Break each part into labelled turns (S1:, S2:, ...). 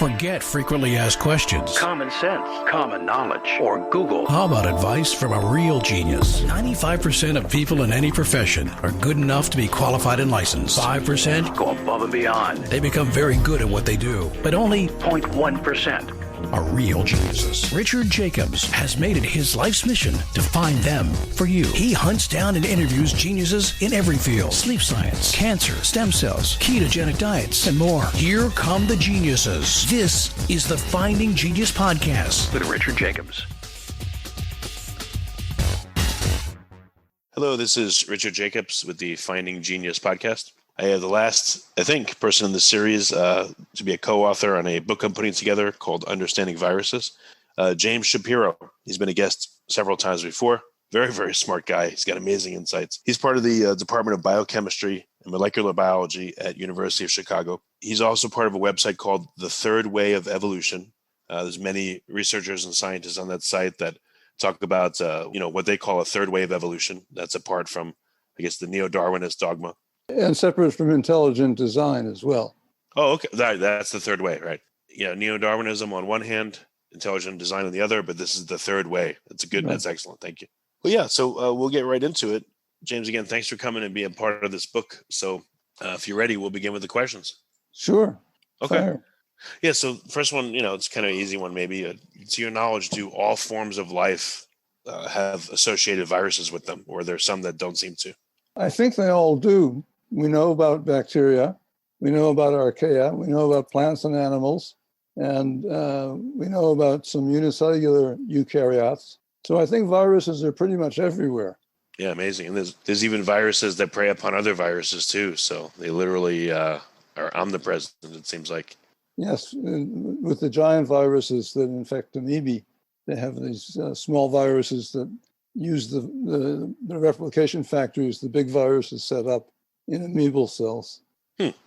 S1: Forget frequently asked questions.
S2: Common sense, common knowledge, or Google.
S1: How about advice from a real genius? 95% of people in any profession are good enough to be qualified and licensed. 5%
S2: Go above and beyond.
S1: they become very good at what they do, but only
S2: 0.1%
S1: are real geniuses. Richard Jacobs has made it his life's mission to find them for you. He hunts down and interviews geniuses in every field: sleep science, cancer, stem cells, ketogenic diets, and more. Here come the geniuses. This is the Finding Genius Podcast
S2: with Richard Jacobs.
S3: Hello, this is Richard Jacobs with the Finding Genius Podcast. I have the last, person in the series to be a co-author on a book I'm putting together called Understanding Viruses. James Shapiro. He's been a guest several times before. Very, very smart guy. He's got amazing insights. He's part of the Department of Biochemistry and Molecular Biology at University of Chicago. He's also part of a website called The Third Way of Evolution. There's many researchers and scientists on that site that talk about, what they call a third way of evolution. That's apart from, the neo-Darwinist dogma.
S4: And separate from intelligent design as well.
S3: Oh, okay. That's the third way, right? Yeah, neo-Darwinism on one hand, intelligent design on the other, but this is the third way. That's excellent. Thank you. Well, yeah, so we'll get right into it. James, again, thanks for coming and being part of this book. So if you're ready, we'll begin with the questions.
S4: Sure.
S3: Okay.
S4: Fire.
S3: Yeah, so first one, it's kind of an easy one maybe. To your knowledge, do all forms of life have associated viruses with them, or are there some that don't seem to?
S4: I think they all do. We know about bacteria, we know about archaea, we know about plants and animals, and we know about some unicellular eukaryotes. So I think viruses are pretty much everywhere.
S3: Yeah, amazing. And there's even viruses that prey upon other viruses too. So they literally are omnipresent, it seems like.
S4: Yes, with the giant viruses that infect amoebae, they have these small viruses that use the replication factories the big viruses set up in amoebal cells.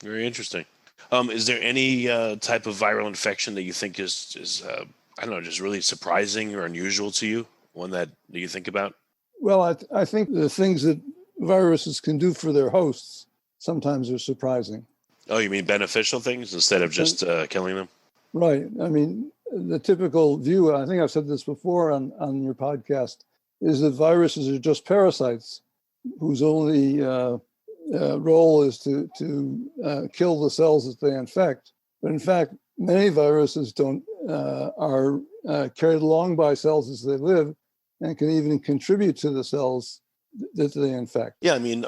S3: Very interesting. Is there any type of viral infection that you think is just really surprising or unusual to you? One that you think about?
S4: Well, I think the things that viruses can do for their hosts sometimes are surprising.
S3: Oh, you mean beneficial things instead of just killing them?
S4: Right. I mean, the typical view, I think I've said this before on your podcast, is that viruses are just parasites whose only role is to kill the cells that they infect. But in fact, many viruses are carried along by cells as they live and can even contribute to the cells that they infect.
S3: Yeah, I mean,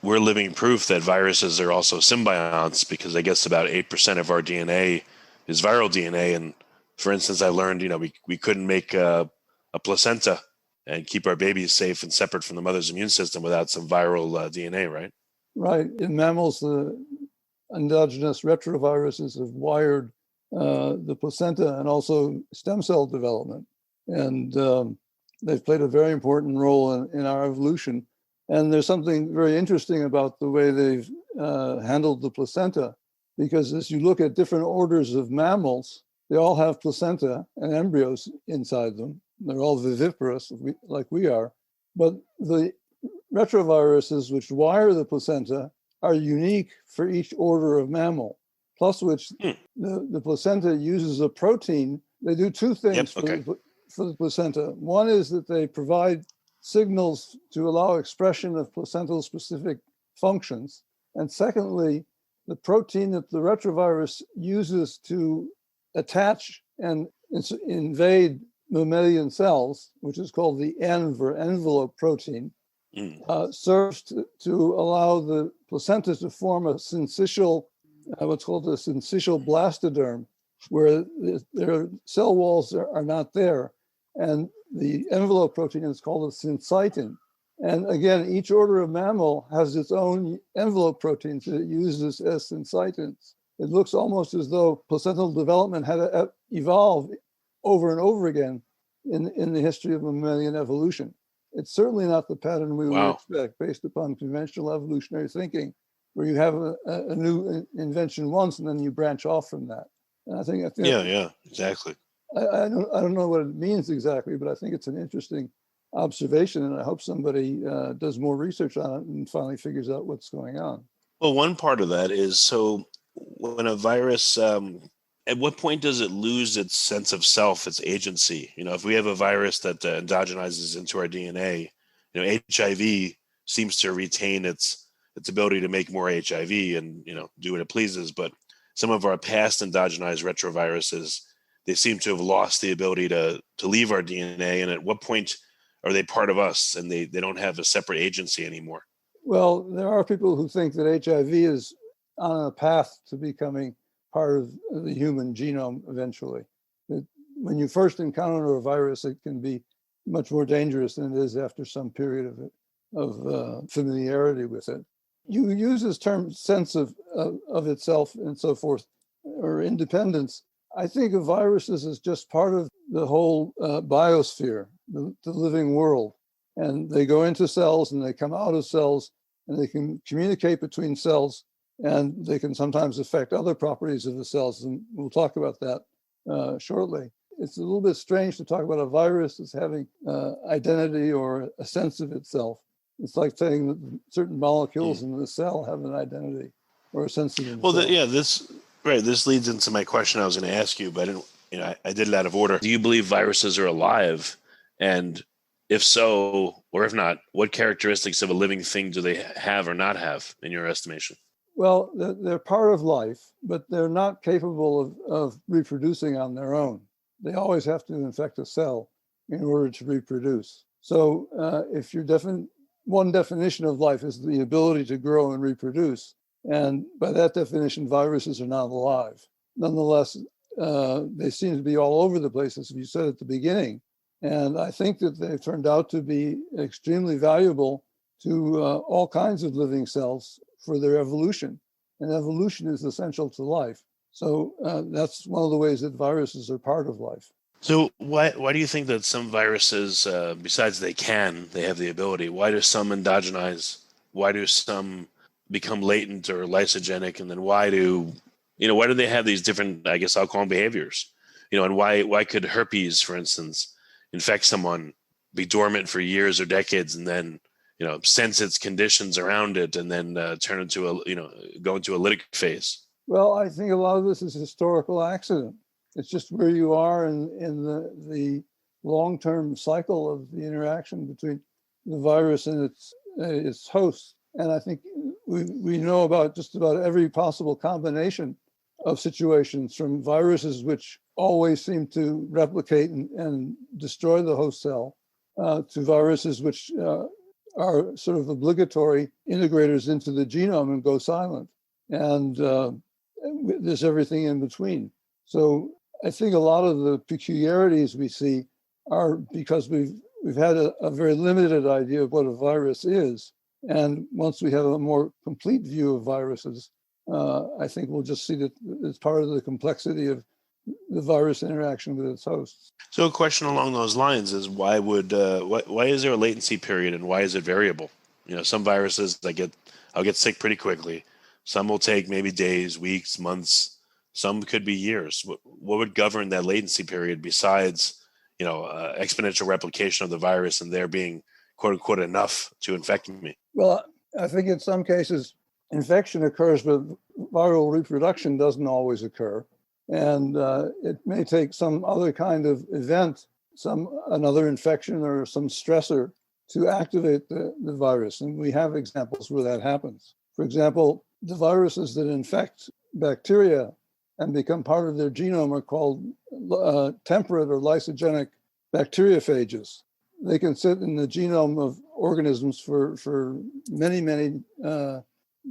S3: we're living proof that viruses are also symbionts, because I guess about 8% of our DNA is viral DNA. And for instance, I learned, we couldn't make a placenta and keep our babies safe and separate from the mother's immune system without some viral DNA, right? Right.
S4: In mammals, the endogenous retroviruses have wired the placenta and also stem cell development. And they've played a very important role in our evolution. And there's something very interesting about the way they've handled the placenta, because as you look at different orders of mammals, they all have placenta and embryos inside them. They're all viviparous, like we are. But the retroviruses, which wire the placenta, are unique for each order of mammal, plus which the placenta uses a protein. They do two things for the placenta. One is that they provide signals to allow expression of placental-specific functions. And secondly, the protein that the retrovirus uses to attach and invade mammalian cells, which is called the ENV or envelope protein, serves to allow the placenta to form a syncytial, what's called a syncytial blastoderm, where their cell walls are not there. And the envelope protein is called a syncytin. And again, each order of mammal has its own envelope proteins that it uses as syncytins. It looks almost as though placental development had to evolve over and over again in the history of mammalian evolution. It's certainly not the pattern we would expect based upon conventional evolutionary thinking, where you have a new invention once and then you branch off from that. And I think
S3: exactly.
S4: I don't know what it means exactly, but I think it's an interesting observation, and I hope somebody does more research on it and finally figures out what's going on.
S3: Well, one part of that is, so when a virus at what point does it lose its sense of self, its agency? If we have a virus that endogenizes into our DNA, HIV seems to retain its ability to make more HIV and do what it pleases. But some of our past endogenized retroviruses, they seem to have lost the ability to leave our DNA. And at what point are they part of us and they don't have a separate agency anymore?
S4: Well, there are people who think that HIV is on a path to becoming part of the human genome eventually. That when you first encounter a virus, it can be much more dangerous than it is after some period of familiarity with it. You use this term sense of itself and so forth, or independence. I think of viruses as just part of the whole biosphere, the living world. And they go into cells and they come out of cells and they can communicate between cells and they can sometimes affect other properties of the cells. And we'll talk about that shortly. It's a little bit strange to talk about a virus as having identity or a sense of itself. It's like saying that certain molecules in the cell have an identity or a sense of themselves.
S3: Well, this leads into my question I was going to ask you, but I did it out of order. Do you believe viruses are alive? And if so, or if not, what characteristics of a living thing do they have or not have in your estimation?
S4: Well, they're part of life, but they're not capable of reproducing on their own. They always have to infect a cell in order to reproduce. So if your one definition of life is the ability to grow and reproduce, and by that definition, viruses are not alive. Nonetheless, they seem to be all over the place, as you said at the beginning. And I think that they've turned out to be extremely valuable to all kinds of living cells for their evolution. And evolution is essential to life. So that's one of the ways that viruses are part of life.
S3: So why do you think that some viruses, besides they have the ability, why do some endogenize? Why do some become latent or lysogenic? And then why do they have these different, I guess I'll call them behaviors? And why could herpes, for instance, infect someone, be dormant for years or decades, and then sense its conditions around it, and then turn into go into a lytic phase?
S4: Well, I think a lot of this is historical accident. It's just where you are in the long-term cycle of the interaction between the virus and its host. And I think we know about just about every possible combination of situations, from viruses which always seem to replicate and destroy the host cell, to viruses which are sort of obligatory integrators into the genome and go silent. And there's everything in between. So I think a lot of the peculiarities we see are because we've had a very limited idea of what a virus is. And once we have a more complete view of viruses, I think we'll just see that it's part of the complexity of the virus interaction with its hosts.
S3: So a question along those lines is why is there a latency period and why is it variable? Some viruses I'll get sick pretty quickly. Some will take maybe days, weeks, months. Some could be years. What would govern that latency period besides, exponential replication of the virus and there being quote unquote enough to infect me?
S4: Well, I think in some cases infection occurs, but viral reproduction doesn't always occur. And it may take some other kind of event, another infection or some stressor to activate the virus. And we have examples where that happens. For example, the viruses that infect bacteria and become part of their genome are called temperate or lysogenic bacteriophages. They can sit in the genome of organisms for many, many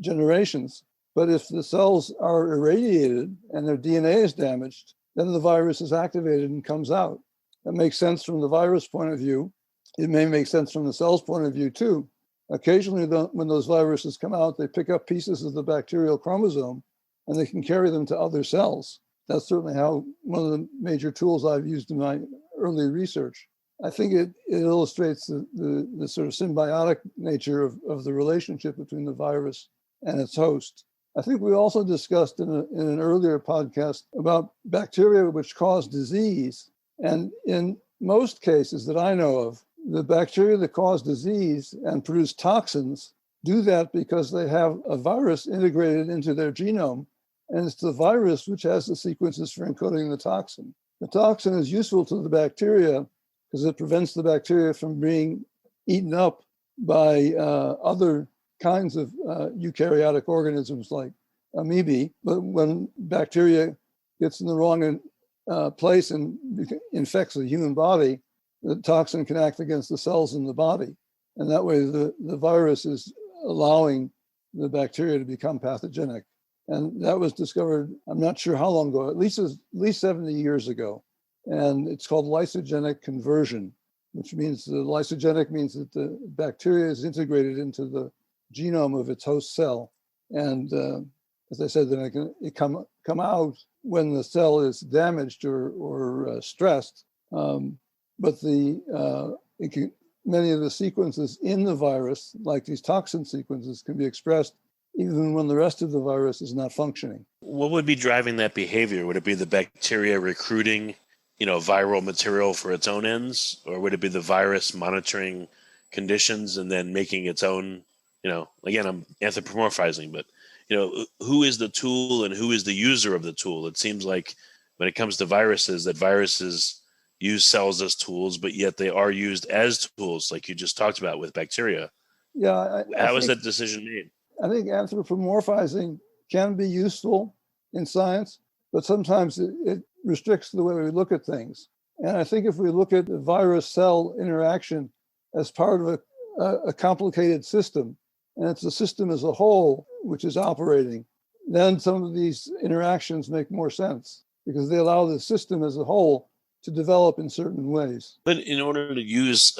S4: generations. But if the cells are irradiated and their DNA is damaged, then the virus is activated and comes out. That makes sense from the virus point of view. It may make sense from the cell's point of view too. Occasionally, when those viruses come out, they pick up pieces of the bacterial chromosome and they can carry them to other cells. That's certainly one of the major tools I've used in my early research. I think it illustrates the sort of symbiotic nature of the relationship between the virus and its host. I think we also discussed in an earlier podcast about bacteria which cause disease. And in most cases that I know of, the bacteria that cause disease and produce toxins do that because they have a virus integrated into their genome And it's the virus which has the sequences for encoding the toxin. The toxin is useful to the bacteria because it prevents the bacteria from being eaten up by other kinds of eukaryotic organisms like amoebae. But when bacteria gets in the wrong place and infects the human body, the toxin can act against the cells in the body. And that way the virus is allowing the bacteria to become pathogenic. And that was discovered, I'm not sure how long ago, at least 70 years ago. And it's called lysogenic conversion, which means the lysogenic means that the bacteria is integrated into the genome of its host cell. And as I said, then it can come out when the cell is damaged or stressed. But many of the sequences in the virus, like these toxin sequences, can be expressed even when the rest of the virus is not functioning.
S3: What would be driving that behavior? Would it be the bacteria recruiting, viral material for its own ends, or would it be the virus monitoring conditions and then making its own? Again, I'm anthropomorphizing, but who is the tool and who is the user of the tool? It seems like when it comes to viruses, that viruses use cells as tools, but yet they are used as tools, like you just talked about with bacteria.
S4: Yeah.
S3: How is that decision made?
S4: I think anthropomorphizing can be useful in science, but sometimes it restricts the way we look at things. And I think if we look at the virus-cell interaction as part of a complicated system, and it's a system as a whole which is operating, then some of these interactions make more sense because they allow the system as a whole to develop in certain ways.
S3: But in order to use,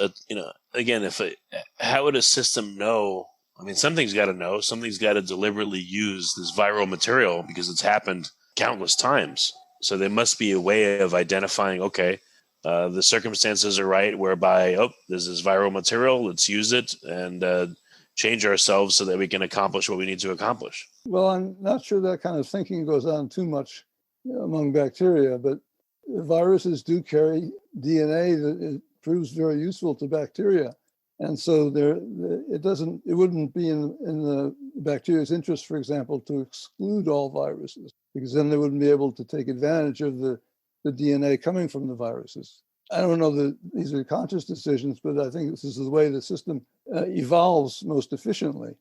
S3: how would a system know? I mean, something's got to know. Something's got to deliberately use this viral material because it's happened countless times. So there must be a way of identifying, the circumstances are right whereby, there's this viral material, let's use it and change ourselves so that we can accomplish what we need to accomplish.
S4: Well, I'm not sure that kind of thinking goes on too much among bacteria, but viruses do carry DNA that it proves very useful to bacteria. And so it wouldn't be in the bacteria's interest, for example, to exclude all viruses, because then they wouldn't be able to take advantage of the DNA coming from the viruses. I don't know that these are conscious decisions, but I think this is the way the system evolves most efficiently.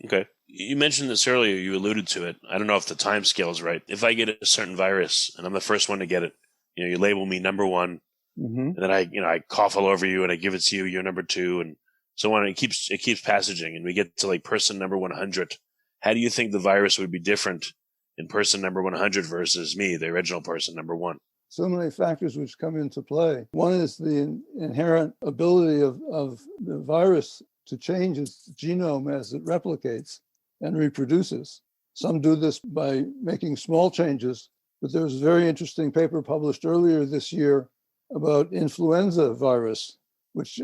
S3: Okay. You mentioned this earlier, you alluded to it. I don't know if the time scale is right. If I get a certain virus and I'm the first one to get it, you label me number one, and then I cough all over you and I give it to you, you're number two, and so on. It keeps passaging, and we get to like person number 100. How do you think the virus would be different in person number 100 versus me, the original person number one?
S4: So many factors which come into play. One is the inherent ability of the virus to change its genome as it replicates and reproduces. Some do this by making small changes, but there was a very interesting paper published earlier this year about influenza virus, which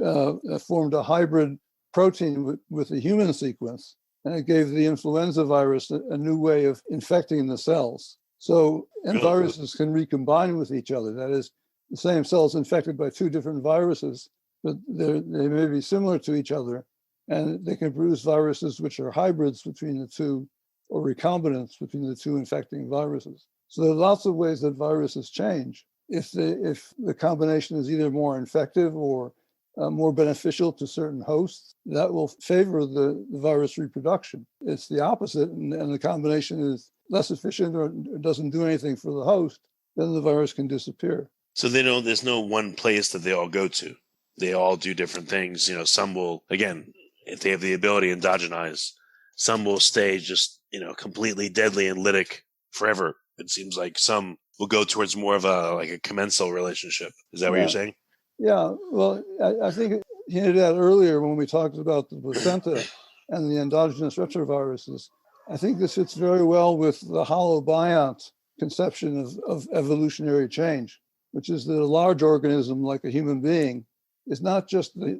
S4: formed a hybrid protein with a human sequence, and it gave the influenza virus a new way of infecting the cells. So, and viruses can recombine with each other. That is, the same cells infected by two different viruses, but they may be similar to each other, and they can produce viruses which are hybrids between the two, or recombinants between the two infecting viruses. So there are lots of ways that viruses change. If the combination is either more infective or more beneficial to certain hosts, that will favor the virus reproduction. It's the opposite, and the combination is less efficient or doesn't do anything for the host, then the virus can disappear.
S3: So there's no one place that they all go to. They all do different things. Some will, again, if they have the ability to endogenize, some will stay just, completely deadly and lytic forever. It seems like some will go towards more of a commensal relationship. Is that what you're saying?
S4: Yeah, well, I think it hinted at earlier when we talked about the placenta and the endogenous retroviruses. I think this fits very well with the hollow biont conception of evolutionary change, which is that a large organism like a human being is not just the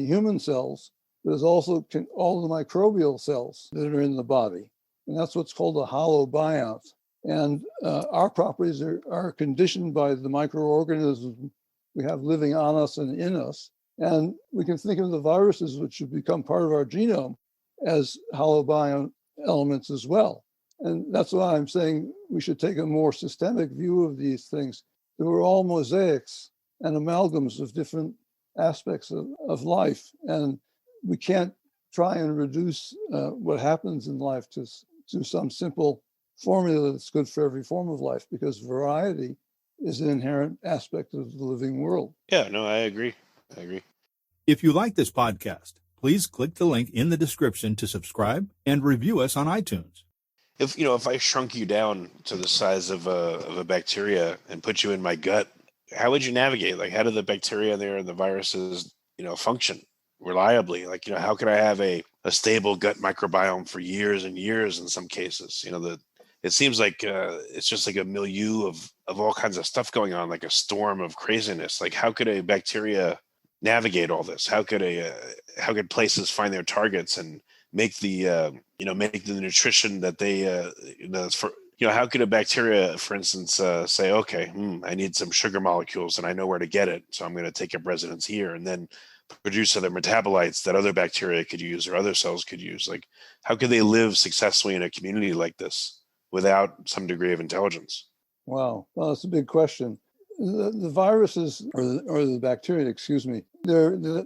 S4: human cells, but is also all the microbial cells that are in the body. And that's what's called a hollow biont. And our properties are conditioned by the microorganisms we have living on us and in us. And we can think of the viruses, which have become part of our genome, as hollow biont elements as well. And that's why I'm saying we should take a more systemic view of these things. They were all mosaics and amalgams of different aspects of life. And we can't try and reduce what happens in life to some simple formula that's good for every form of life, because variety is an inherent aspect of the living world.
S3: Yeah, no, I agree.
S5: If you like this podcast, please click the link in the description to subscribe and review us on iTunes.
S3: If I shrunk you down to the size of a bacteria and put you in my gut, how would you navigate? Like, how do the bacteria there and the viruses, function reliably? Like, how could I have a stable gut microbiome for years and years in some cases? It seems like it's just like a milieu of all kinds of stuff going on, like a storm of craziness. Like, how could a bacteria navigate all this? How could places find their targets and make the nutrition that they how could a bacteria, for instance, say, okay, I need some sugar molecules and I know where to get it, so I'm going to take up residence here, and then produce other metabolites that other bacteria could use or other cells could use? Like, how could they live successfully in a community like this without some degree of intelligence?
S4: Wow, well, that's a big question. The viruses, or the bacteria, they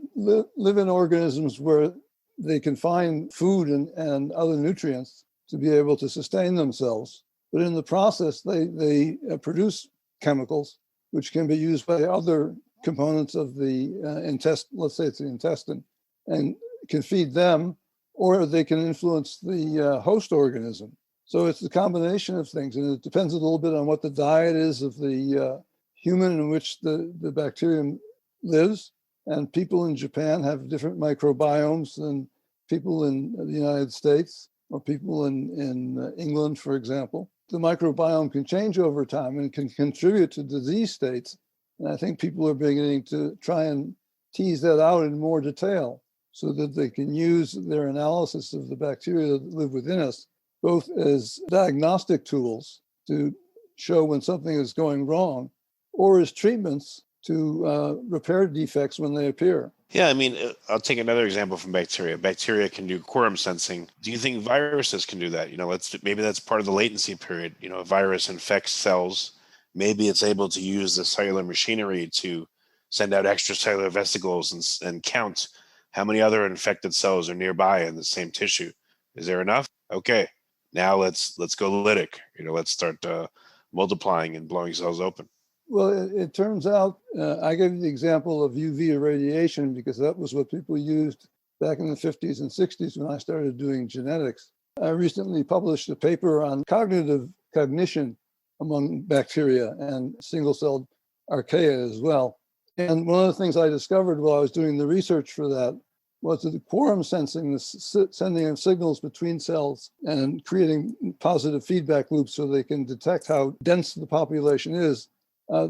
S4: live in organisms where they can find food and other nutrients to be able to sustain themselves. But in the process, they produce chemicals which can be used by other components of the intestine, let's say it's the intestine, and can feed them, or they can influence the host organism. So it's a combination of things, and it depends a little bit on what the diet is of the human in which the bacterium lives. And people in Japan have different microbiomes than people in the United States or people in England, for example. The microbiome can change over time and can contribute to disease states. And I think people are beginning to try and tease that out in more detail so that they can use their analysis of the bacteria that live within us, both as diagnostic tools to show when something is going wrong, or as treatments to repair defects when they appear.
S3: Yeah, I mean, I'll take another example from bacteria. Bacteria can do quorum-sensing. Do you think viruses can do that? Maybe that's part of the latency period. A virus infects cells. Maybe it's able to use the cellular machinery to send out extracellular vesicles and count how many other infected cells are nearby in the same tissue. Is there enough? Okay, now let's go lytic. Let's start multiplying and blowing cells open.
S4: Well, it turns out, I gave you the example of UV irradiation because that was what people used back in the 50s and 60s when I started doing genetics. I recently published a paper on cognition among bacteria and single-celled archaea as well. And one of the things I discovered while I was doing the research for that was that the quorum-sensing, the sending of signals between cells and creating positive feedback loops so they can detect how dense the population is,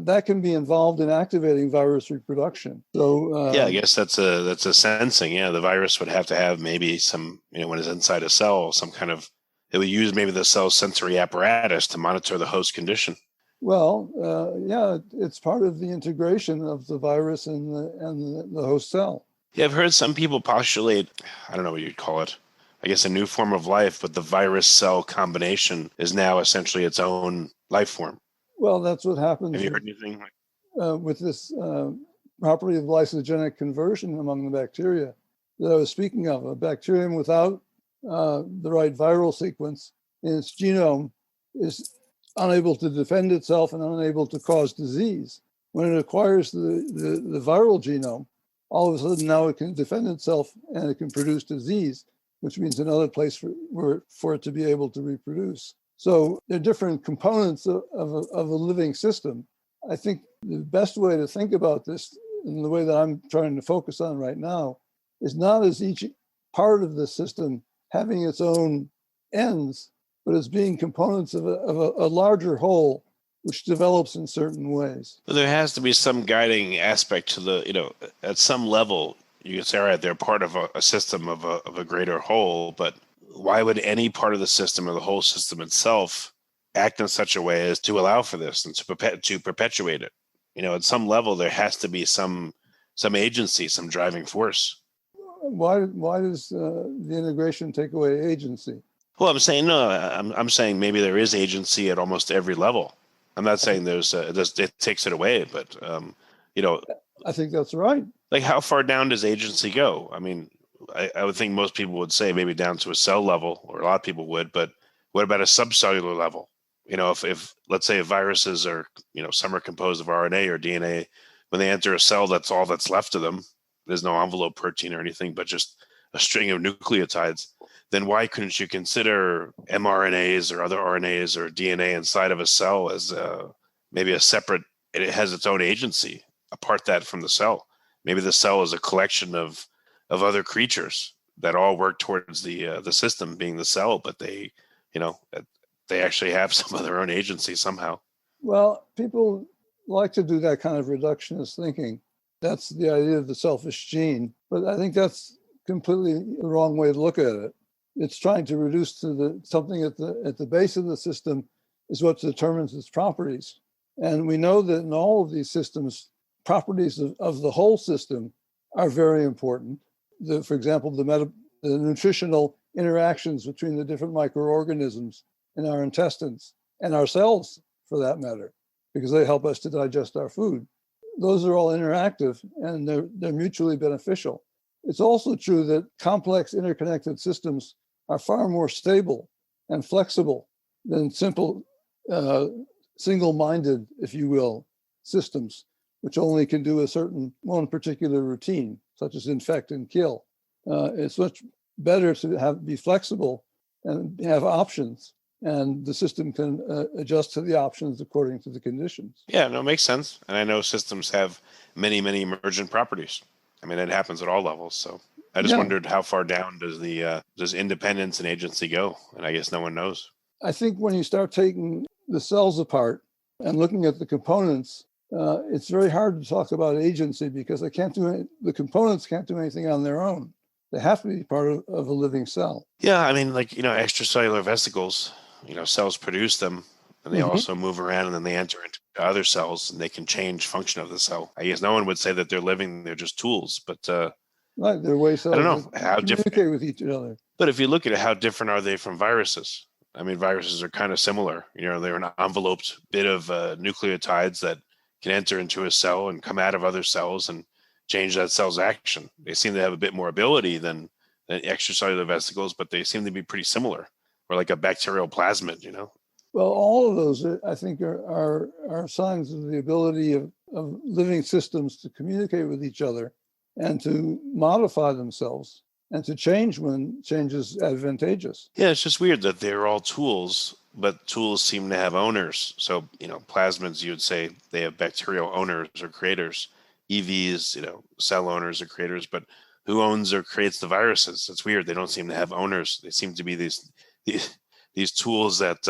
S4: that can be involved in activating virus reproduction. So
S3: I guess that's a sensing. Yeah, the virus would have to have maybe some, when it's inside a cell, some kind of, it would use maybe the cell's sensory apparatus to monitor the host condition.
S4: Well, it's part of the integration of the virus and the host cell.
S3: Yeah, I've heard some people postulate, I don't know what you'd call it, I guess a new form of life, but the virus cell combination is now essentially its own life form.
S4: Well, that's what happens.
S3: Have you heard anything?
S4: With this property of lysogenic conversion among the bacteria that I was speaking of. A bacterium without the right viral sequence in its genome is unable to defend itself and unable to cause disease. When it acquires the viral genome, all of a sudden now it can defend itself and it can produce disease, which means another place for it to be able to reproduce. So there are different components of a living system. I think the best way to think about this, and the way that I'm trying to focus on right now, is not as each part of the system having its own ends, but as being components of a larger whole, which develops in certain ways.
S3: But there has to be some guiding aspect to the, at some level, you can say, all right, they're part of a system of a greater whole, but why would any part of the system or the whole system itself act in such a way as to allow for this and to perpetuate it? At some level, there has to be some agency, some driving force.
S4: Why does the integration take away agency?
S3: Well, I'm saying no. I'm saying maybe there is agency at almost every level. I'm not saying there's it takes it away, but you know,
S4: I think that's right.
S3: like how far down does agency go? I mean, I would think most people would say maybe down to a cell level, or a lot of people would. But what about a subcellular level? If let's say viruses are, some are composed of RNA or DNA. When they enter a cell, that's all that's left of them. There's no envelope protein or anything, but just a string of nucleotides. Then why couldn't you consider mRNAs or other RNAs or DNA inside of a cell as maybe a separate? It has its own agency apart that from the cell. Maybe the cell is a collection of other creatures that all work towards the system being the cell, but you know, they actually have some of their own agency somehow.
S4: Well, people like to do that kind of reductionist thinking. That's the idea of the selfish gene. But I think that's completely the wrong way to look at it. It's trying to reduce to something at the base of the system is what determines its properties. And we know that in all of these systems, properties of the whole system are very important. For example, the nutritional interactions between the different microorganisms in our intestines and our cells, for that matter, because they help us to digest our food. Those are all interactive and they're mutually beneficial. It's also true that complex interconnected systems are far more stable and flexible than simple, single-minded, if you will, systems, which only can do one particular routine, such as infect and kill. It's much better to be flexible and have options, and the system can adjust to the options according to the conditions.
S3: Yeah, no, it makes sense. And I know systems have many, many emergent properties. I mean, it happens at all levels. So I just wondered how far down does independence and agency go? And I guess no one knows.
S4: I think when you start taking the cells apart and looking at the components, it's very hard to talk about agency because the components can't do anything on their own. They have to be part of a living cell.
S3: Yeah, I mean, like, extracellular vesicles, cells produce them and they also move around and then they enter into other cells and they can change function of the cell. I guess no one would say that they're living, they're just tools, but
S4: right, they're ways cells
S3: I don't know how
S4: communicate with each other.
S3: But if you look at it, how different are they from viruses? I mean, viruses are kind of similar. They're an enveloped bit of nucleotides that can enter into a cell and come out of other cells and change that cell's action. They seem to have a bit more ability than extracellular vesicles, but they seem to be pretty similar, or like a bacterial plasmid,
S4: Well, all of those, I think, are signs of the ability of living systems to communicate with each other and to modify themselves and to change when change is advantageous.
S3: Yeah, it's just weird that they're all tools, but tools seem to have owners. So, plasmids, you would say they have bacterial owners or creators. EVs, cell owners or creators, but who owns or creates the viruses? It's weird. They don't seem to have owners. They seem to be these tools that,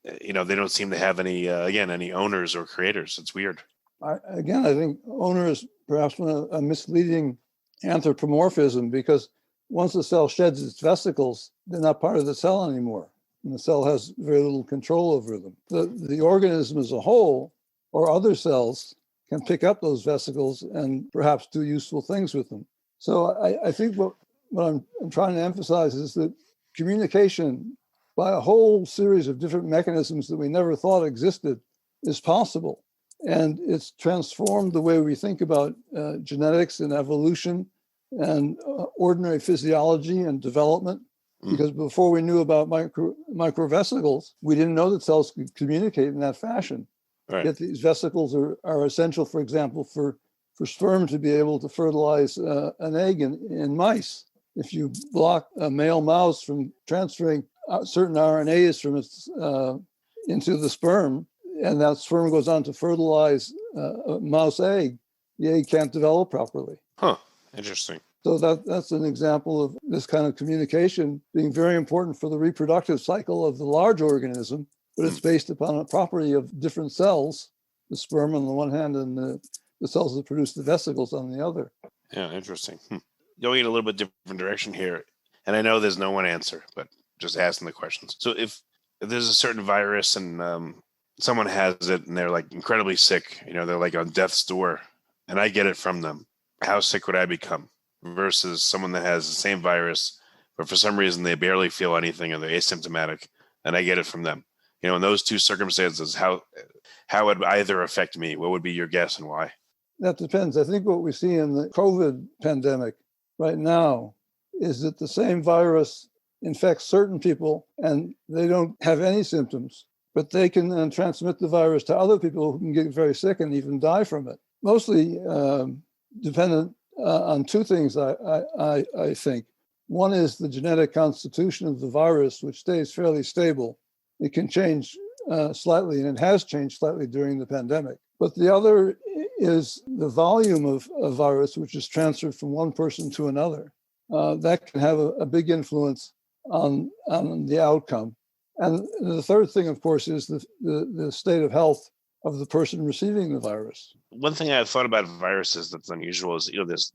S3: they don't seem to have any owners or creators. It's weird.
S4: I think owner is perhaps a misleading anthropomorphism because once the cell sheds its vesicles, they're not part of the cell anymore. And the cell has very little control over them. The organism as a whole or other cells can pick up those vesicles and perhaps do useful things with them. So I think what I'm trying to emphasize is that communication by a whole series of different mechanisms that we never thought existed is possible. And it's transformed the way we think about genetics and evolution and ordinary physiology and development. Because before we knew about microvesicles, we didn't know that cells could communicate in that fashion. Right. Yet these vesicles are essential, for example, for sperm to be able to fertilize an egg in mice. If you block a male mouse from transferring certain RNAs from its into the sperm, and that sperm goes on to fertilize a mouse egg, the egg can't develop properly.
S3: Huh, interesting.
S4: So that's an example of this kind of communication being very important for the reproductive cycle of the large organism, but it's based upon a property of different cells, the sperm on the one hand and the cells that produce the vesicles on the other.
S3: Yeah, interesting. Going in a little bit different direction here, and I know there's no one answer, but just asking the questions. So if there's a certain virus and someone has it and they're like incredibly sick, they're like on death's door, and I get it from them, how sick would I become? Versus someone that has the same virus or for some reason they barely feel anything and they're asymptomatic, and I get it from them. In those two circumstances, how would either affect me? What would be your guess and why?
S4: That depends. I think what we see in the COVID pandemic right now is that the same virus infects certain people and they don't have any symptoms, but they can then transmit the virus to other people who can get very sick and even die from it. Mostly dependent on two things, I think. One is the genetic constitution of the virus, which stays fairly stable. It can change slightly, and it has changed slightly during the pandemic. But the other is the volume of virus, which is transferred from one person to another. That can have a big influence on the outcome. And the third thing, of course, is the state of health of the person receiving the virus.
S3: One thing I've thought about viruses that's unusual is, there's,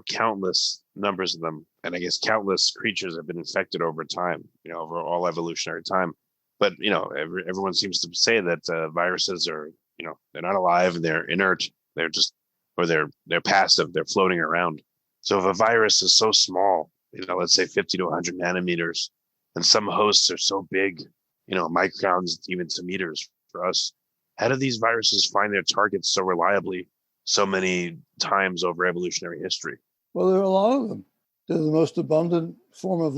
S3: countless numbers of them. And I guess countless creatures have been infected over time, over all evolutionary time. But, everyone seems to say that viruses are, they're not alive and they're inert. They're just, or they're passive, they're floating around. So if a virus is so small, let's say 50 to 100 nanometers, and some hosts are so big, microns, even to meters for us, how do these viruses find their targets so reliably so many times over evolutionary history?
S4: Well, there are a lot of them. They're the most abundant form of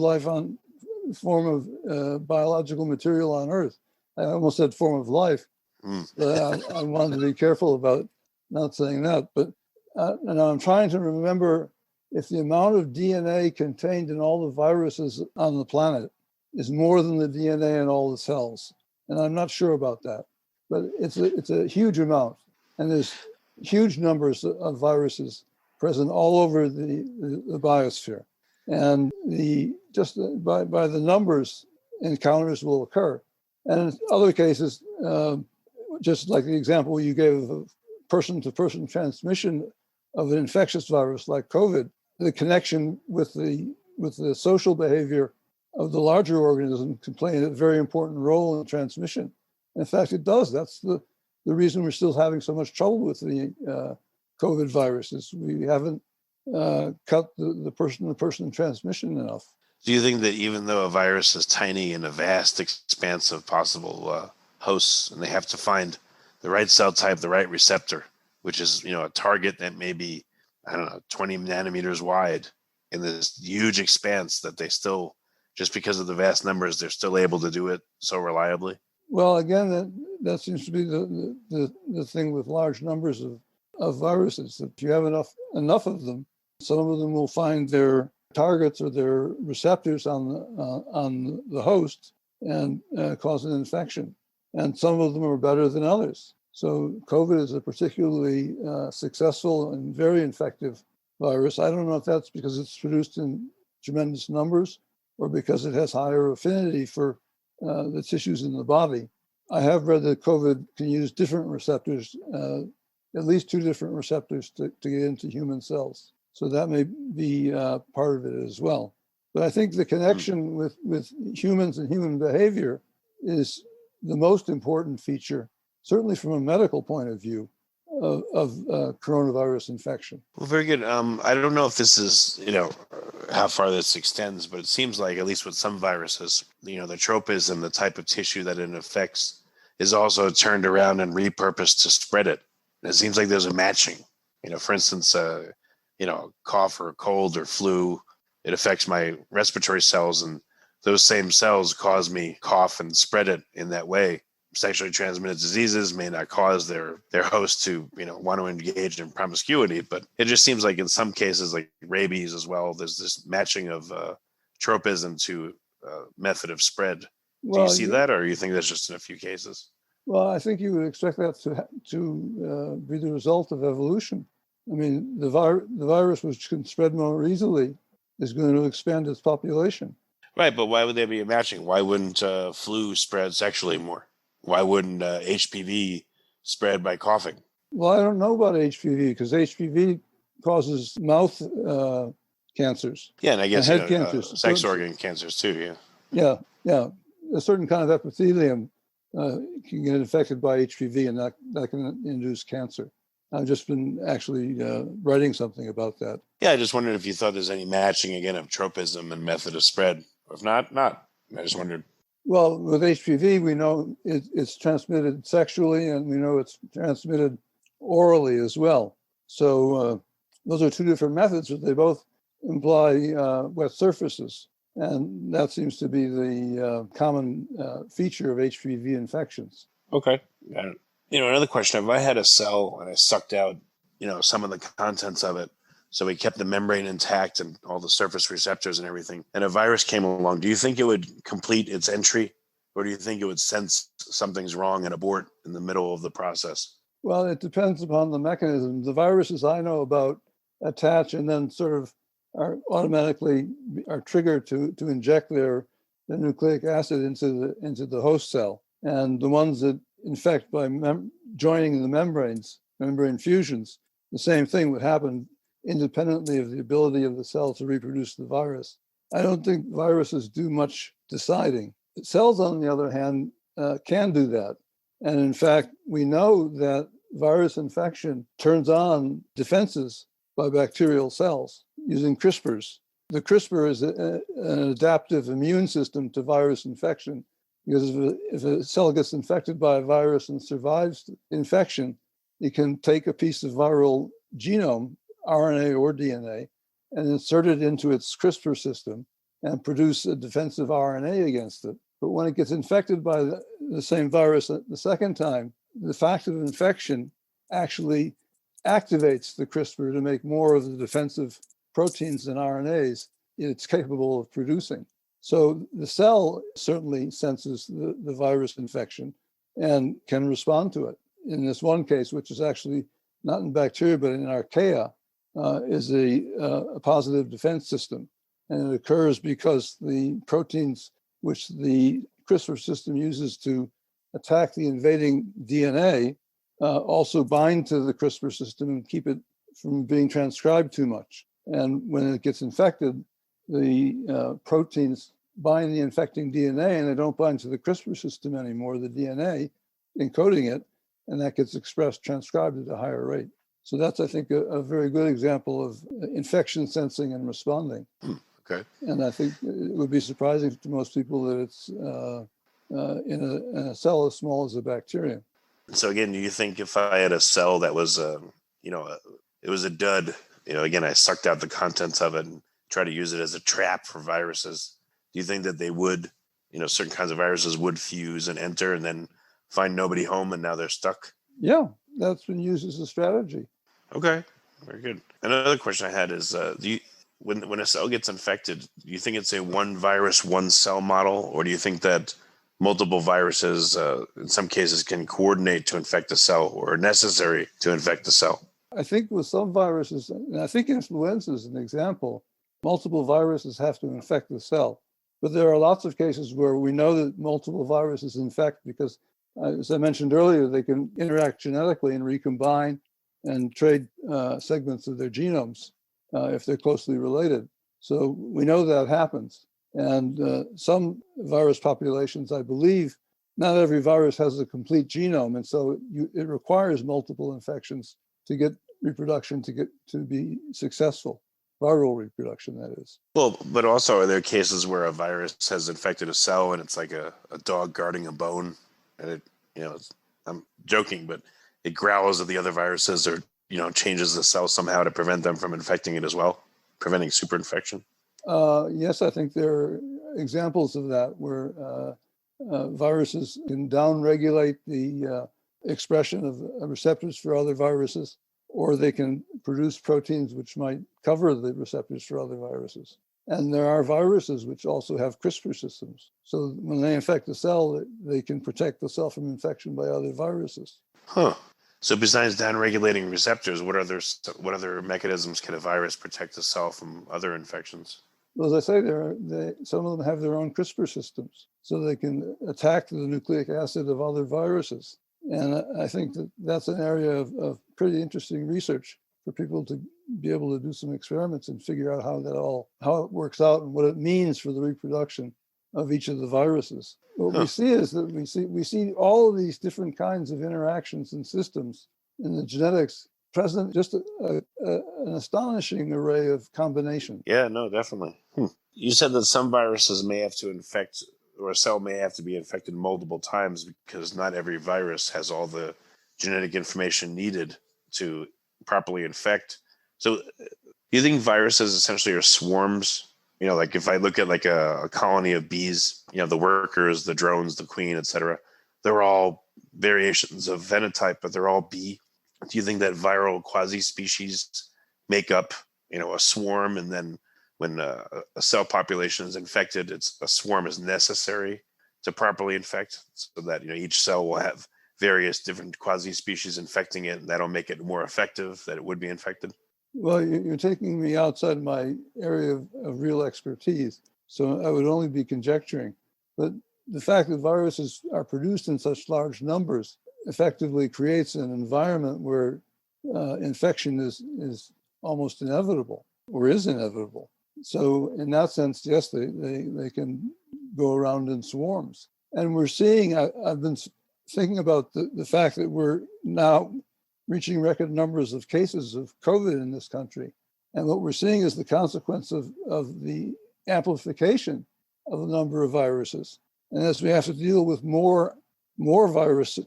S4: biological material on Earth. I almost said form of life. I wanted to be careful about not saying that. But and I'm trying to remember if the amount of DNA contained in all the viruses on the planet is more than the DNA in all the cells. And I'm not sure about that. But it's a huge amount. And there's huge numbers of viruses present all over the biosphere. And just by the numbers, encounters will occur. And in other cases, just like the example you gave of person-to-person transmission of an infectious virus like COVID, the connection with the social behavior of the larger organism can play a very important role in transmission. In fact, it does. That's the reason we're still having so much trouble with the COVID viruses. We haven't cut the person-to-person transmission enough.
S3: Do you think that even though a virus is tiny in a vast expanse of possible hosts, and they have to find the right cell type, the right receptor, which is, a target that may be, 20 nanometers wide in this huge expanse, that they still, just because of the vast numbers, they're still able to do it so reliably?
S4: Well, again, that seems to be the thing with large numbers of viruses. If you have enough of them, some of them will find their targets or their receptors on the host and cause an infection. And some of them are better than others. So COVID is a particularly successful and very infective virus. I don't know if that's because it's produced in tremendous numbers or because it has higher affinity for the tissues in the body. I have read that COVID can use different receptors, at least two different receptors to get into human cells. So that may be part of it as well. But I think the connection with humans and human behavior is the most important feature, certainly from a medical point of view, of coronavirus infection.
S3: Well, very good. I don't know if this is, how far this extends, but it seems like, at least with some viruses, the tropism, the type of tissue that it affects, is also turned around and repurposed to spread it. And it seems like there's a matching. For instance, cough or cold or flu, it affects my respiratory cells, and those same cells cause me cough and spread it in that way. Sexually transmitted diseases may not cause their host to, want to engage in promiscuity, but it just seems like in some cases, like rabies as well, there's this matching of tropism to method of spread. Do you see that, or you think that's just in a few cases?
S4: Well, I think you would expect that to be the result of evolution. I mean, the virus, which can spread more easily, is going to expand its population.
S3: Right, but why would there be a matching? Why wouldn't flu spread sexually more? Why wouldn't HPV spread by coughing?
S4: Well, I don't know about HPV because HPV causes mouth cancers.
S3: Yeah, and I guess
S4: head cancers,
S3: sex organ cancers too.
S4: Yeah. A certain kind of epithelium can get infected by HPV, and that can induce cancer. I've just been actually writing something about that.
S3: Yeah, I just wondered if you thought there's any matching again of tropism and method of spread, or if not. I just wondered.
S4: Well, with HPV, we know it's transmitted sexually, and we know it's transmitted orally as well. So those are two different methods, but they both imply wet surfaces. And that seems to be the common feature of HPV infections.
S3: Okay. Another question: if I had a cell and I sucked out, some of the contents of it, so we kept the membrane intact and all the surface receptors and everything, and a virus came along, do you think it would complete its entry, or do you think it would sense something's wrong and abort in the middle of the process?
S4: Well, it depends upon the mechanism. The viruses I know about attach and then sort of are automatically triggered to inject their nucleic acid into the host cell. And the ones that infect by joining the membrane fusions, the same thing would happen independently of the ability of the cell to reproduce the virus. I don't think viruses do much deciding. Cells, on the other hand, can do that. And in fact, we know that virus infection turns on defenses by bacterial cells using CRISPRs. The CRISPR is an adaptive immune system to virus infection, because if a cell gets infected by a virus and survives infection, it can take a piece of viral genome, RNA or DNA, and insert it into its CRISPR system and produce a defensive RNA against it. But when it gets infected by the same virus the second time, the fact of infection actually activates the CRISPR to make more of the defensive proteins and RNAs it's capable of producing. So the cell certainly senses the virus infection and can respond to it. In this one case, which is actually not in bacteria, but in archaea, is a positive defense system. And it occurs because the proteins which the CRISPR system uses to attack the invading DNA also bind to the CRISPR system and keep it from being transcribed too much. And when it gets infected, the proteins bind the infecting DNA and they don't bind to the CRISPR system anymore, the DNA encoding it, and that gets expressed, transcribed at a higher rate. So that's, I think, a very good example of infection sensing and responding.
S3: Okay.
S4: And I think it would be surprising to most people that it's in a cell as small as a bacterium.
S3: So again, do you think if I had a cell that was, it was a dud, again, I sucked out the contents of it and tried to use it as a trap for viruses, do you think that they would, certain kinds of viruses would fuse and enter and then find nobody home and now they're stuck?
S4: Yeah, that's been used as a strategy.
S3: Okay, very good. Another question I had is, when a cell gets infected, do you think it's a one virus, one cell model, or do you think that multiple viruses, in some cases, can coordinate to infect a cell or are necessary to infect the cell?
S4: I think with some viruses, and I think influenza is an example, multiple viruses have to infect the cell. But there are lots of cases where we know that multiple viruses infect because, as I mentioned earlier, they can interact genetically and recombine and trade segments of their genomes if they're closely related. So we know that happens. And some virus populations, I believe, not every virus has a complete genome. And so it requires multiple infections to get reproduction to be successful. Viral reproduction, that is.
S3: Well, but also are there cases where a virus has infected a cell and it's like a dog guarding a bone and it, I'm joking, but it growls at the other viruses or, changes the cell somehow to prevent them from infecting it as well, preventing superinfection?
S4: Yes, I think there are examples of that where viruses can downregulate the expression of receptors for other viruses, or they can produce proteins which might cover the receptors for other viruses. And there are viruses which also have CRISPR systems. So when they infect the cell, they can protect the cell from infection by other viruses.
S3: Huh. So besides downregulating receptors, what other mechanisms can a virus protect the cell from other infections?
S4: Well, as I say, some of them have their own CRISPR systems, so they can attack the nucleic acid of other viruses. And I think that's an area of pretty interesting research for people to be able to do some experiments and figure out how it works out and what it means for the reproduction of each of the viruses. What we see is that we see all of these different kinds of interactions and systems in the genetics present just an astonishing array of combinations.
S3: Yeah, no, definitely. You said that some viruses may have to infect, or a cell may have to be infected multiple times because not every virus has all the genetic information needed to properly infect. So, do you think viruses essentially are swarms? Like if I look at like a colony of bees, the workers, the drones, the queen, etc., they're all variations of phenotype, but they're all bee. Do you think that viral quasispecies make up, a swarm, and then when a cell population is infected, a swarm is necessary to properly infect, so that each cell will have various different quasi-species infecting it, and that'll make it more effective that it would be infected?
S4: Well, you're taking me outside my area of real expertise, so I would only be conjecturing. But the fact that viruses are produced in such large numbers effectively creates an environment where infection is almost inevitable, or is inevitable. So in that sense, yes, they can go around in swarms. And we're seeing, I've been thinking about the fact that we're now reaching record numbers of cases of COVID in this country. And what we're seeing is the consequence of the amplification of the number of viruses. And as we have to deal with more viruses,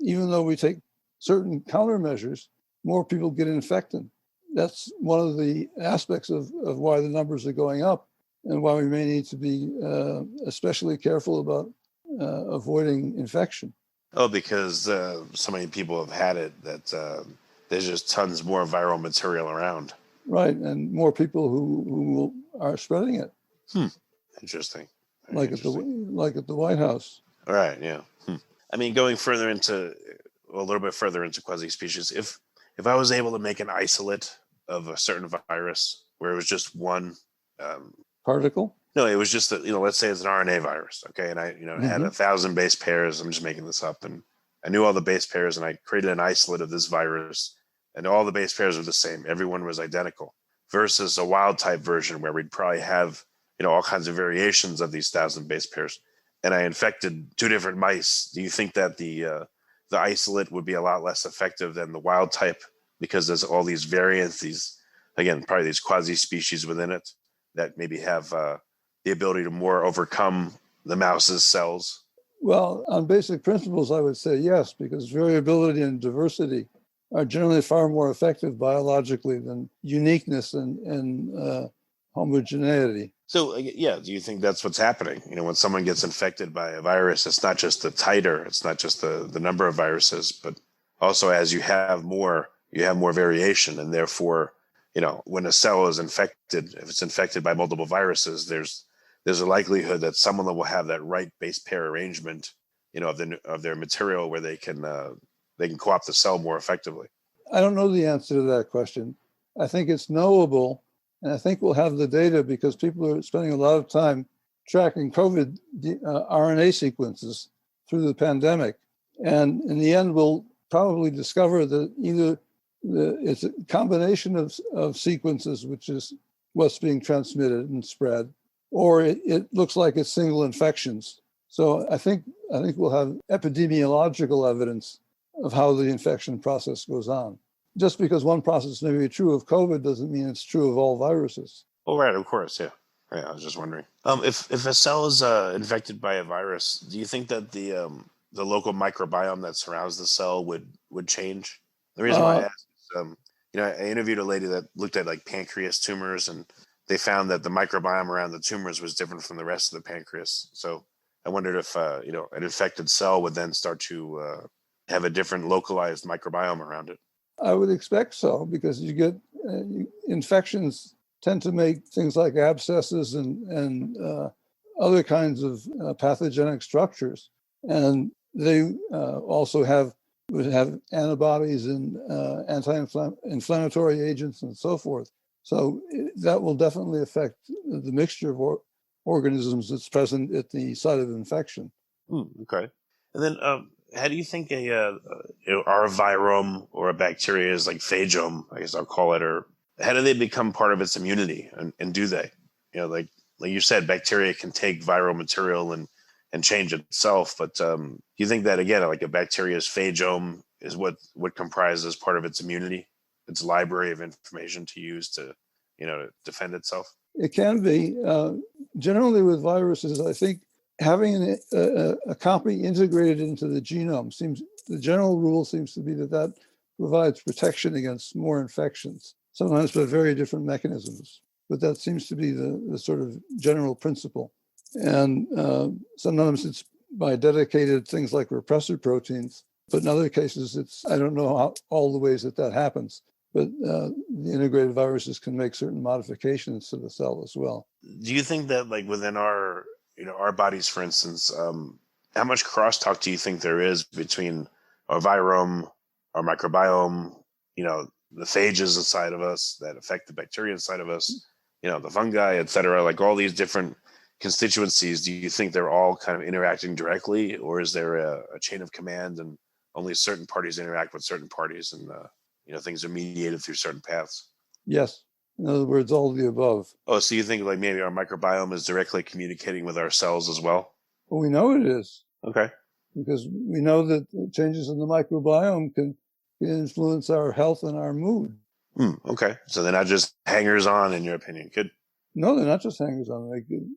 S4: even though we take certain countermeasures, more people get infected. That's one of the aspects of why the numbers are going up, and why we may need to be especially careful about avoiding infection.
S3: Oh, because so many people have had it that there's just tons more viral material around.
S4: Right, and more people who are spreading it.
S3: Interesting.
S4: Like at the White House.
S3: All right, yeah. I mean, going a little bit further into quasi-species, if I was able to make an isolate of a certain virus where it was just one
S4: particle?
S3: No, it was just that, let's say it's an RNA virus, okay, and I, it had 1,000 base pairs. I'm just making this up, and I knew all the base pairs, and I created an isolate of this virus, and all the base pairs were the same. Everyone was identical. Versus a wild type version where we'd probably have, all kinds of variations of these 1,000 base pairs. And I infected 2 different mice. Do you think that the isolate would be a lot less effective than the wild type because there's all these variants, probably these quasi-species within it that maybe have the ability to more overcome the mouse's cells?
S4: Well, on basic principles, I would say yes, because variability and diversity are generally far more effective biologically than uniqueness and homogeneity.
S3: So, do you think that's what's happening? When someone gets infected by a virus, it's not just the titer, it's not just the number of viruses, but also as you have more variation, and therefore, when a cell is infected, if it's infected by multiple viruses, there's a likelihood that someone will have that right base pair arrangement, of their material where they can co-opt the cell more effectively.
S4: I don't know the answer to that question. I think it's knowable, and I think we'll have the data because people are spending a lot of time tracking COVID RNA sequences through the pandemic. And in the end, we'll probably discover that either it's a combination of sequences, which is what's being transmitted and spread, or it looks like it's single infections. So I think we'll have epidemiological evidence of how the infection process goes on. Just because one process may be true of COVID doesn't mean it's true of all viruses.
S3: Oh, right, of course, yeah. Right, I was just wondering. If a cell is infected by a virus, do you think that the local microbiome that surrounds the cell would change? The reason why I asked is, I interviewed a lady that looked at like pancreas tumors, and they found that the microbiome around the tumors was different from the rest of the pancreas. So I wondered if an infected cell would then start to have a different localized microbiome around it.
S4: I would expect so, because you get infections tend to make things like abscesses and other kinds of pathogenic structures, and they also would have antibodies and anti-inflammatory agents and so forth. So that will definitely affect the mixture of organisms that's present at the site of infection.
S3: Okay. And then how do you think our virome or a bacteria is like phagome, I guess I'll call it, or how do they become part of its immunity? And do they? Like you said, bacteria can take viral material and change itself. But do you think that, again, like a bacteria's phagome is what comprises part of its immunity, its library of information to use to, to defend itself?
S4: It can be. Generally with viruses, I think having a copy integrated into the genome the general rule seems to be that provides protection against more infections, sometimes by very different mechanisms. But that seems to be the sort of general principle. And sometimes it's by dedicated things like repressor proteins. But in other cases, I don't know all the ways that happens. But the integrated viruses can make certain modifications to the cell as well.
S3: Do you think that, like, within our bodies, for instance, how much crosstalk do you think there is between our virome, our microbiome, the phages inside of us that affect the bacteria inside of us, the fungi, et cetera, like all these different constituencies? Do you think they're all kind of interacting directly, or is there a chain of command and only certain parties interact with certain parties, and things are mediated through certain paths?
S4: Yes. In other words, all of the above.
S3: Oh, so you think like maybe our microbiome is directly communicating with our cells as well?
S4: Well, we know it is.
S3: Okay.
S4: Because we know that changes in the microbiome can influence our health and our mood.
S3: Okay. So they're not just hangers on, in your opinion? Good.
S4: No, they're not just hangers on.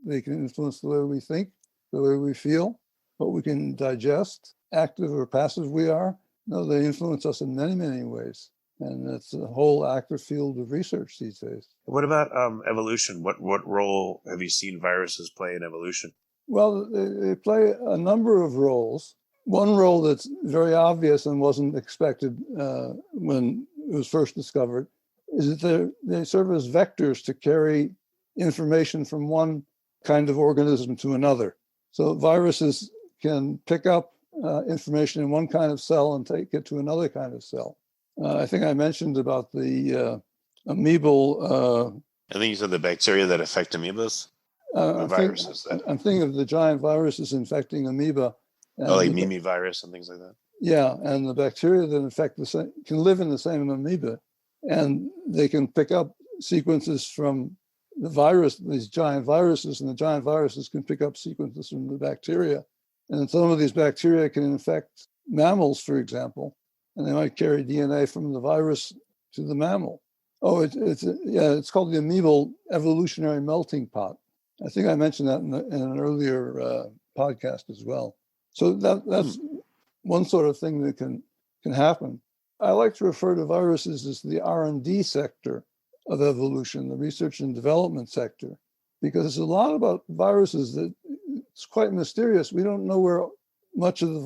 S4: They can influence the way we think, the way we feel, what we can digest, active or passive we are. No, they influence us in many, many ways. And that's a whole active field of research these days.
S3: What about evolution? What role have you seen viruses play in evolution?
S4: Well, they play a number of roles. One role that's very obvious and wasn't expected when it was first discovered is that they serve as vectors to carry information from one kind of organism to another. So viruses can pick up information in one kind of cell and take it to another kind of cell. I think I mentioned about the amoebal.
S3: I think you said the bacteria that affect amoebas. Viruses.
S4: I'm thinking of the giant viruses infecting amoeba.
S3: Like Mimi virus and things like that.
S4: Yeah, and the bacteria that infect can live in the same amoeba, and they can pick up sequences from the virus, these giant viruses, and the giant viruses can pick up sequences from the bacteria. And some of these bacteria can infect mammals, for example, and they might carry DNA from the virus to the mammal. Oh, it's called the amoebal evolutionary melting pot. I think I mentioned that in an earlier podcast as well. So that's one sort of thing that can happen. I like to refer to viruses as the R&D sector of evolution, the research and development sector, because there's a lot about viruses that it's quite mysterious. We don't know where much of the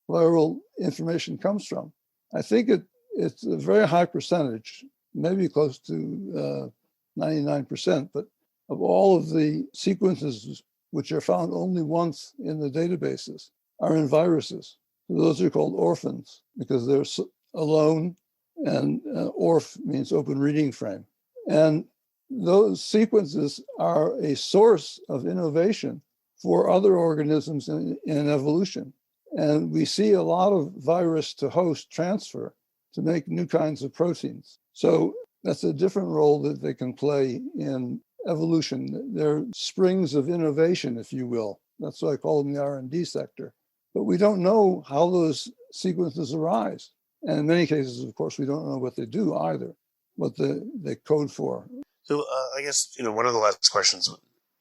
S4: viral information comes from. I think it's a very high percentage, maybe close to 99%, but of all of the sequences which are found only once in the databases are in viruses. So those are called orphans because they're alone, and ORF means open reading frame. And those sequences are a source of innovation for other organisms in evolution. And we see a lot of virus to host transfer to make new kinds of proteins. So that's a different role that they can play in evolution. They're springs of innovation, if you will. That's why I call them the R&D sector. But we don't know how those sequences arise. And in many cases, of course, we don't know what they do either, what they code for.
S3: So I guess, one of the last questions,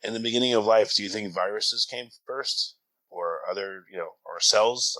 S3: in the beginning of life, do you think viruses came first or other, or cells?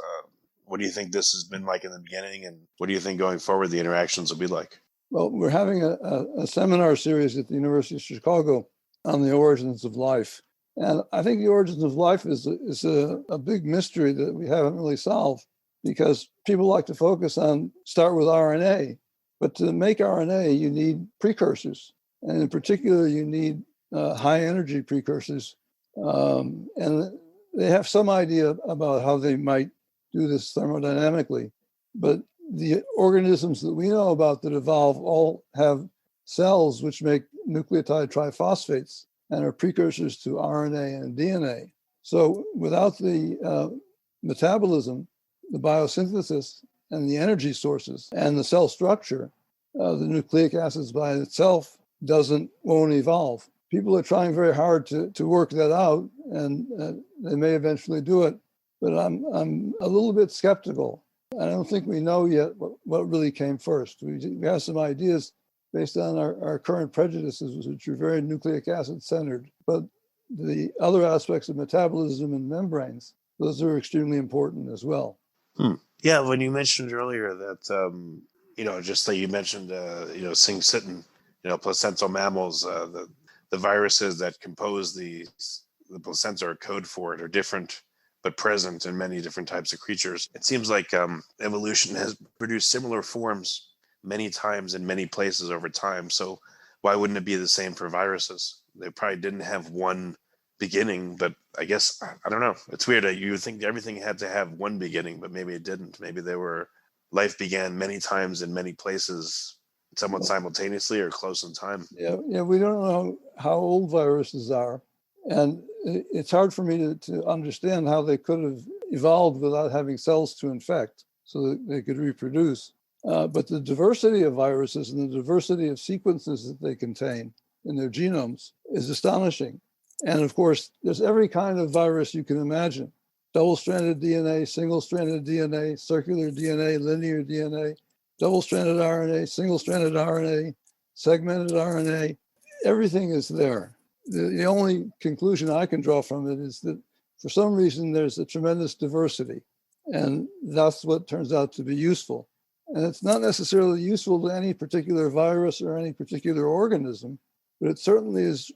S3: What do you think this has been like in the beginning? And what do you think going forward the interactions will be like?
S4: Well, we're having a seminar series at the University of Chicago on the origins of life. And I think the origins of life is a big mystery that we haven't really solved, because people like to start with RNA. But to make RNA, you need precursors. And in particular, you need high energy precursors. And they have some idea about how they might do this thermodynamically. But the organisms that we know about that evolve all have cells which make nucleotide triphosphates and are precursors to RNA and DNA. So without the metabolism, the biosynthesis, and the energy sources and the cell structure, the nucleic acids by itself won't evolve. People are trying very hard to work that out, and they may eventually do it. But I'm a little bit skeptical. I don't think we know yet what really came first. We have some ideas based on our current prejudices, which are very nucleic acid centered. But the other aspects of metabolism and membranes, those are extremely important as well.
S3: Yeah, when you mentioned earlier that, just like you mentioned, syncytin, placental mammals, the viruses that compose the placenta or code for it are different, but present in many different types of creatures. It seems like evolution has produced similar forms many times in many places over time. So why wouldn't it be the same for viruses? They probably didn't have one beginning, but I guess, I don't know. It's weird that you would think everything had to have one beginning, but maybe it didn't. Maybe life began many times in many places, somewhat simultaneously or close in time.
S4: Yeah, we don't know how old viruses are. And it's hard for me to understand how they could have evolved without having cells to infect so that they could reproduce. But the diversity of viruses and the diversity of sequences that they contain in their genomes is astonishing. And of course, there's every kind of virus you can imagine. Double-stranded DNA, single-stranded DNA, circular DNA, linear DNA, double-stranded RNA, single-stranded RNA, segmented RNA. Everything is there. The only conclusion I can draw from it is that for some reason there's a tremendous diversity, and that's what turns out to be useful. And it's not necessarily useful to any particular virus or any particular organism, but it certainly is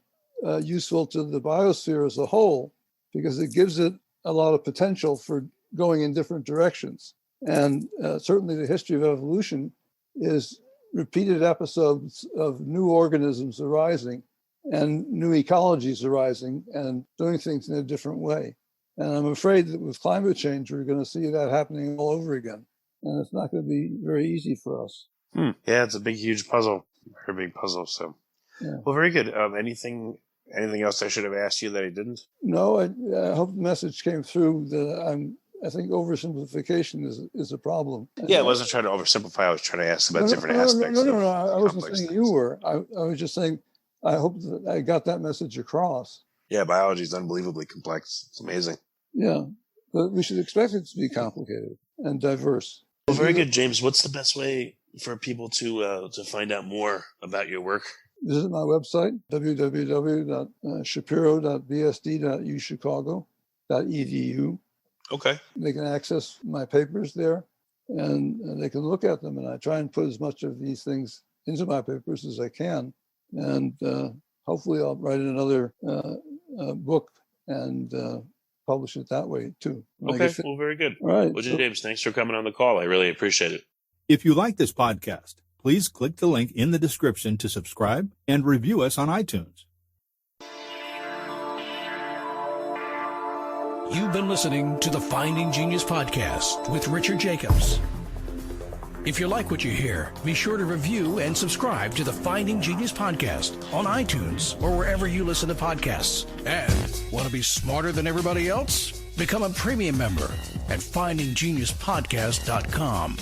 S4: useful to the biosphere as a whole, because it gives it a lot of potential for going in different directions. And certainly the history of evolution is repeated episodes of new organisms arising and new ecologies arising and doing things in a different way. And I'm afraid that with climate change, we're going to see that happening all over again. And it's not going to be very easy for us.
S3: Yeah, it's a big, huge puzzle. Very big puzzle. So, yeah. Well, very good. Anything else I should have asked you that I didn't? No,
S4: I hope the message came through that I think oversimplification is a problem.
S3: Yeah, I wasn't trying to oversimplify. I was trying to ask about different aspects.
S4: No. I wasn't saying you were. I was just saying I hope that I got that message across.
S3: Yeah, biology is unbelievably complex. It's amazing.
S4: Yeah, but we should expect it to be complicated and diverse.
S3: Well, very good, James. What's the best way for people to find out more about your work?
S4: Visit my website, www.shapiro.bsd.uchicago.edu.
S3: Okay.
S4: They can access my papers there, and they can look at them. And I try and put as much of these things into my papers as I can. And hopefully I'll write another book and publish it that way, too.
S3: Okay, well, very good.
S4: All right.
S3: Well, James, thanks for coming on the call. I really appreciate it.
S5: If you like this podcast, please click the link in the description to subscribe and review us on iTunes.
S1: You've been listening to the Finding Genius podcast with Richard Jacobs. If you like what you hear, be sure to review and subscribe to the Finding Genius podcast on iTunes or wherever you listen to podcasts. And want to be smarter than everybody else? Become a premium member at findinggeniuspodcast.com.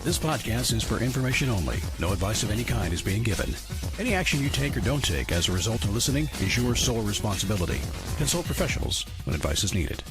S1: This podcast is for information only. No advice of any kind is being given. Any action you take or don't take as a result of listening is your sole responsibility. Consult professionals when advice is needed.